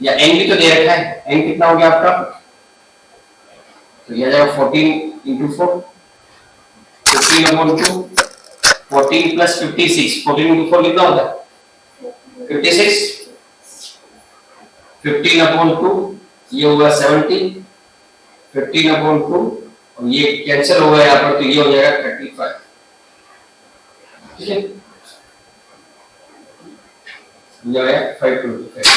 या n भी तो दे रखा है, n कितना हो गया आपका, तो ये आ जाएगा 14 into 4, 15/2, 14 plus 56, 14 into 4 कितना होता है 56, 15/2 ये होगा 70, 15/2 और ये कैंसिल होगा यहाँ पर, तो ये हो जाएगा 35, ठीक है, ये आया 525,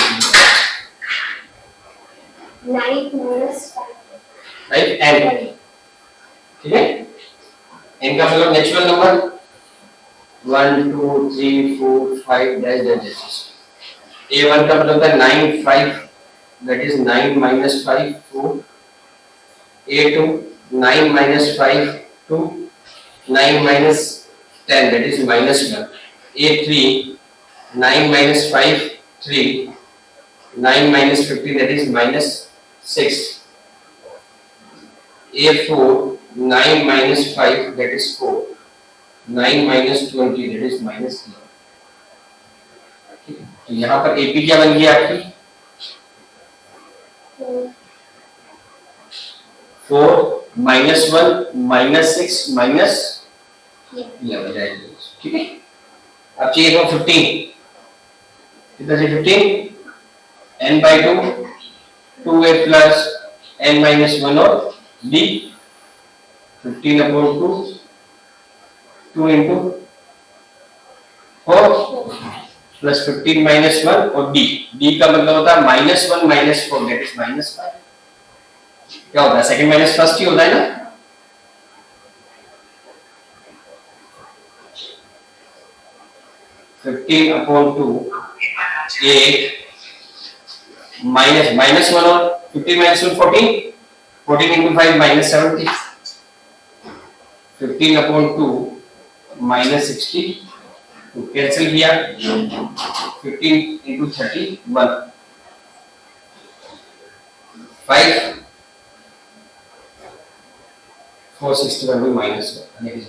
9 n, ठीक है, n का मतलब natural number 1 2 3 4 5 dash dash, a1 का मतलब है 9 5, that is 9 minus 5 4, a2 9 minus 5 2, 9 minus 10 that is minus 1, a3 9 minus 5 3, 9 minus 15 that is minus 6, a4 9 minus 5 that is 4, 9 minus 20 that is minus 11, तो यहाँ पर AP क्या बन गई आपकी 4 minus 1 minus 6 minus 11, ठीक है। अब चाहिए तो 15, कितना चाहिए 15, n by 2, 2a plus n minus 1 और b, 15/2, 2 into 4 plus 15 minus 1 और b, b का मतलब होता है -1 minus 4 that is -5, क्या होता है सेकंड माइनस फर्स्ट ही होता है ना, (15/2) 8 -1 और 15 minus 1 14, 14 into 5 -70, 15/2 -60, तो कैंसिल किया 15 into 31, 5 461 में -1 यानी कि